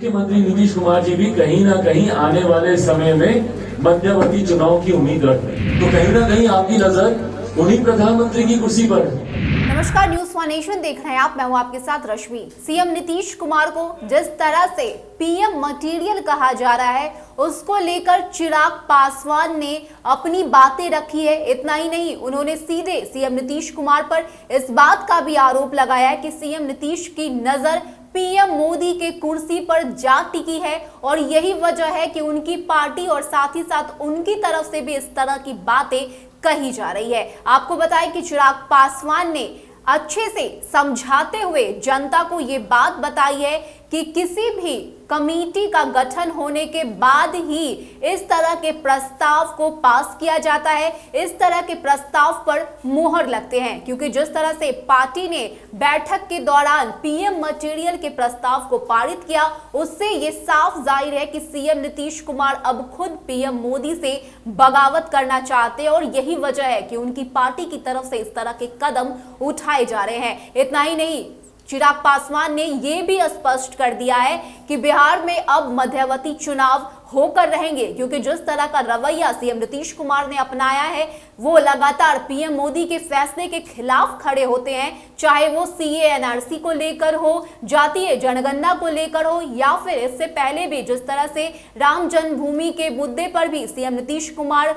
मुख्यमंत्री नीतीश कुमार जी भी कहीं ना कहीं आने वाले समय में मध्यवर्ती चुनाव की उम्मीद रखते हैं, तो कहीं ना कहीं आपकी नजर उन्हीं प्रधानमंत्री की कुर्सी पर है। नमस्कार, न्यूज वन नेशन देख रहे हैं आप। मैं हूं आपके साथ रश्मि। सीएम नीतीश कुमार को जिस तरह से पीएम मटेरियल कहा जा रहा है, उसको लेकर चिराग पासवान ने अपनी बातें रखी है। इतना ही नहीं, उन्होंने सीधे सीएम नीतीश कुमार पर इस बात का भी आरोप लगाया है कि सीएम नीतीश की नजर पीएम मोदी के कुर्सी पर जा टिकी है और यही वजह है कि उनकी पार्टी और साथ ही साथ उनकी तरफ से भी इस तरह की बातें कही जा रही है। आपको बताएं कि चिराग पासवान ने अच्छे से समझाते हुए जनता को ये बात बताई है कि किसी भी कमेटी का गठन होने के बाद ही इस तरह के प्रस्ताव को पास किया जाता है, इस तरह के प्रस्ताव पर मुहर लगते हैं। क्योंकि जिस तरह से पार्टी ने बैठक के दौरान पीएम मटेरियल के प्रस्ताव को पारित किया, उससे ये साफ जाहिर है कि सीएम नीतीश कुमार अब खुद पीएम मोदी से बगावत करना चाहते हैं और यही वजह है कि उनकी पार्टी की तरफ से इस तरह के कदम उठाए जा रहे हैं। इतना ही नहीं, चिराग पासवान ने यह भी स्पष्ट कर दिया है कि बिहार में अब मध्यवर्ती चुनाव होकर रहेंगे, क्योंकि जिस तरह का रवैया सीएम नीतीश कुमार ने अपनाया है, वो लगातार पीएम मोदी के फैसले के खिलाफ खड़े होते हैं, चाहे वो सीए एनआरसी को लेकर हो, जातीय जनगणना को लेकर हो, या फिर इससे पहले भी जिस तरह से राम जन्मभूमि के मुद्दे पर भी सीएम नीतीश कुमार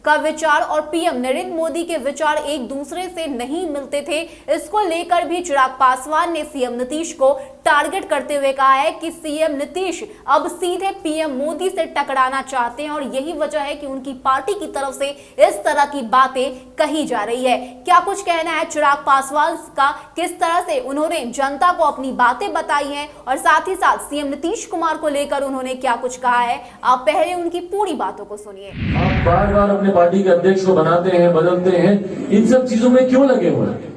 का विचार और पीएम नरेंद्र मोदी के विचार एक दूसरे से नहीं मिलते थे। इसको लेकर भी चिराग पासवान ने सीएम नीतीश को टारगेट करते हुए कहा है कि सीएम नीतीश अब सीधे पीएम मोदी से टकराना चाहते हैं और यही वजह है कि उनकी पार्टी की तरफ से इस तरह की बातें कही जा रही है। क्या कुछ कहना है चिराग पासवान का, किस तरह से उन्होंने जनता को अपनी बातें बताई हैं और साथ ही साथ सीएम नीतीश कुमार को लेकर उन्होंने क्या कुछ कहा है, आप पहले उनकी पूरी बातों को सुनिए। आप बार बार अपने पार्टी के अध्यक्ष को बनाते हैं, बदलते हैं, इन सब चीजों में क्यों लगे हुए हैं?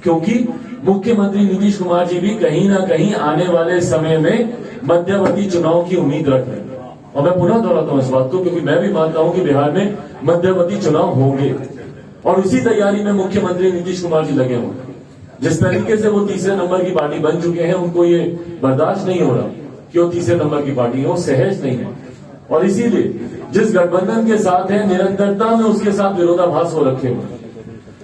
क्योंकि मुख्यमंत्री नीतीश कुमार जी भी कहीं ना कहीं आने वाले समय में मध्यवर्ती चुनाव की उम्मीद रखते हैं। और मैं पुनः दोहराता हूं इस बात को, क्योंकि मैं भी मानता हूं कि बिहार में मध्यवर्ती चुनाव होंगे और उसी तैयारी में मुख्यमंत्री नीतीश कुमार जी लगे हुए हैं। जिस तरीके से वो तीसरे नंबर की पार्टी बन चुके हैं, उनको ये बर्दाश्त नहीं हो रहा कि वो तीसरे नंबर की पार्टी है, वो सहज नहीं है। और इसीलिए जिस गठबंधन के साथ है, निरंतरता में उसके साथ विरोधाभास हो रखे हुए।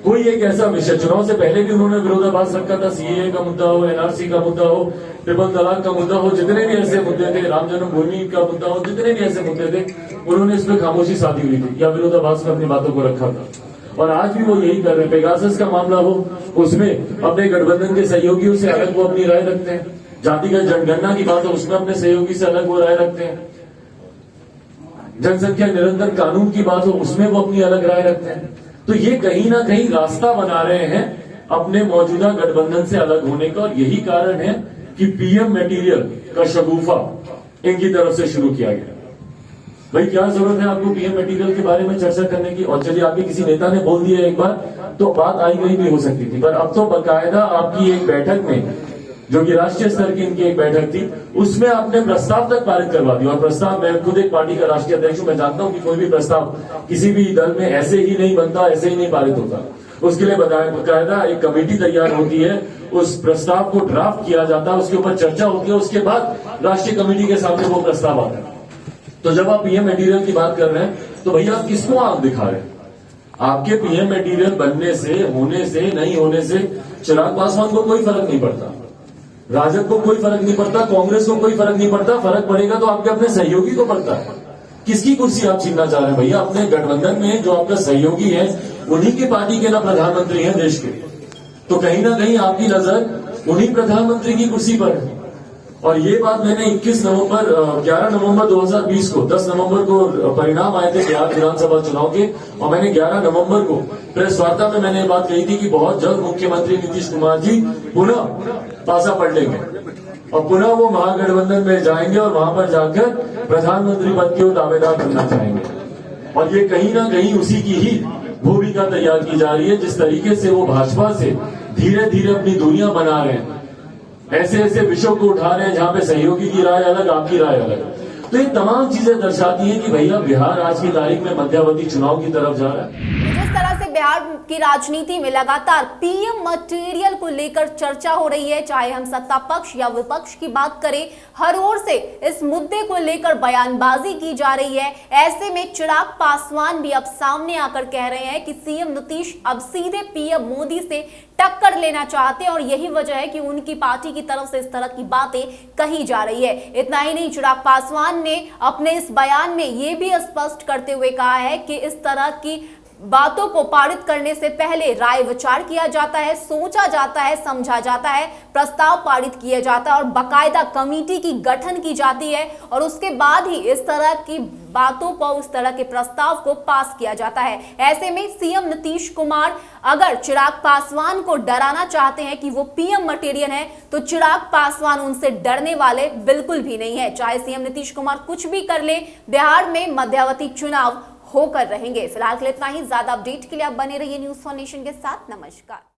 कोई एक ऐसा विषय, चुनाव से पहले भी उन्होंने विरोधाभास रखा था, सीए का मुद्दा हो, एनआरसी का मुद्दा हो, ट्रिपल तलाक का मुद्दा हो, जितने भी ऐसे मुद्दे थे, राम जन्मभूमि का मुद्दा हो, जितने भी ऐसे मुद्दे थे, उन्होंने इस पर खामोशी साधी हुई थी या विरोधाभास में अपनी बातों को रखा था। और आज भी वो यही कर रहे हैं। पेगासस का मामला हो, उसमें अपने गठबंधन के सहयोगियों से अलग वो अपनी राय रखते हैं। जातिगत जनगणना की बात हो, उसमें अपने सहयोगी से अलग वो राय रखते हैं। जनसंख्या निरंतर कानून की बात हो, उसमें वो अपनी अलग राय रखते हैं। तो ये कहीं ना कहीं रास्ता बना रहे हैं अपने मौजूदा गठबंधन से अलग होने का, और यही कारण है कि पीएम मटेरियल का शगुफा इनकी तरफ से शुरू किया गया। भाई, क्या जरूरत है आपको पीएम मटेरियल के बारे में चर्चा करने की? और चलिए, आपके किसी नेता ने बोल दिया एक बार तो बात आई गई भी हो सकती थी, पर अब तो बकायदा आपकी एक बैठक में, जो कि राष्ट्रीय स्तर की इनकी एक बैठक थी, उसमें आपने प्रस्ताव तक पारित करवा दिया। और प्रस्ताव, मैं खुद एक पार्टी का राष्ट्रीय अध्यक्ष हूं, मैं जानता हूं कि कोई भी प्रस्ताव किसी भी दल में ऐसे ही नहीं बनता, ऐसे ही नहीं पारित होता। उसके लिए बकायदा एक कमेटी तैयार होती है, उस प्रस्ताव को ड्राफ्ट किया जाता है, उसके ऊपर चर्चा होती है, उसके बाद राष्ट्रीय कमेटी के सामने वो प्रस्ताव आता है। तो जब आप पीएम मटेरियल की बात कर रहे हैं, तो भैया आप किसको आंख दिखा रहे हैं? आपके पीएम मटेरियल बनने से, होने से, नहीं होने से चिराग पासवान को कोई फर्क नहीं पड़ता, राजद को कोई फर्क नहीं पड़ता, कांग्रेस को कोई फर्क नहीं पड़ता। फर्क पड़ेगा तो आपके अपने सहयोगी को पड़ता है। किसकी कुर्सी आप छीनना चाह रहे हैं भैया? अपने गठबंधन में जो आपका सहयोगी है, उन्हीं की पार्टी के ना प्रधानमंत्री हैं देश के, तो कहीं ना कहीं आपकी नजर उन्हीं प्रधानमंत्री की कुर्सी पर है। और ये बात मैंने 11 नवंबर 2020 को, 10 नवंबर को परिणाम आए थे बिहार विधानसभा चुनाव के, और मैंने 11 नवंबर को प्रेस वार्ता में मैंने ये बात कही थी कि बहुत जल्द मुख्यमंत्री नीतीश कुमार जी पुनः पासा पलटेंगे और पुनः वो महागठबंधन में जाएंगे और वहां पर जाकर प्रधानमंत्री पद के दावेदार बनना चाहेंगे। और ये कहीं ना कहीं उसी की ही भूमिका तैयार की जा रही है। जिस तरीके से वो भाजपा से धीरे धीरे अपनी दूरियां बना रहे हैं, ऐसे ऐसे विषयों को उठा रहे हैं जहां पे सहयोगी की राय अलग, आपकी राय अलग, तो ये तमाम चीजें दर्शाती हैं कि भैया बिहार आज की तारीख में मध्यवर्ती चुनाव की तरफ जा रहा है। जिस तरह से बिहार की राजनीति में लगातार पीएम मटेरियल को लेकर चर्चा हो रही है। चाहे हम सत्ता पक्ष या विपक्ष की बात करें, हर ओर से इस मुद्दे को लेकर बयानबाजी की जा रही है। ऐसे में चिराग पासवान भी अब सामने आकर कह रहे हैं कि सीएम नीतीश अब सीधे पीएम मोदी से टक्कर लेना चाहते हैं और यही वजह है कि उनकी पार्टी की तरफ से इस तरह की बातें कही जा रही है। इतना ही नहीं, चिराग पासवान ने अपने इस बयान में यह भी स्पष्ट करते हुए कहा है कि इस तरह की बातों को पारित करने से पहले राय विचार किया जाता है, सोचा जाता है, समझा जाता है, प्रस्ताव पारित किया जाता है और बाकायदा कमेटी की गठन की जाती है और उसके बाद ही इस तरह की बातों को, उस तरह के प्रस्ताव को पास किया जाता है। ऐसे में सीएम नीतीश कुमार अगर चिराग पासवान को डराना चाहते हैं कि वो पीएम मटेरियल है, तो चिराग पासवान उनसे डरने वाले बिल्कुल भी नहीं है। चाहे सीएम नीतीश कुमार कुछ भी कर ले, बिहार में मध्यावधि चुनाव होकर रहेंगे। फिलहाल के लिए इतना ही। ज्यादा अपडेट के लिए आप बने रहिए न्यूज़ फॉर नेशन के साथ। नमस्कार।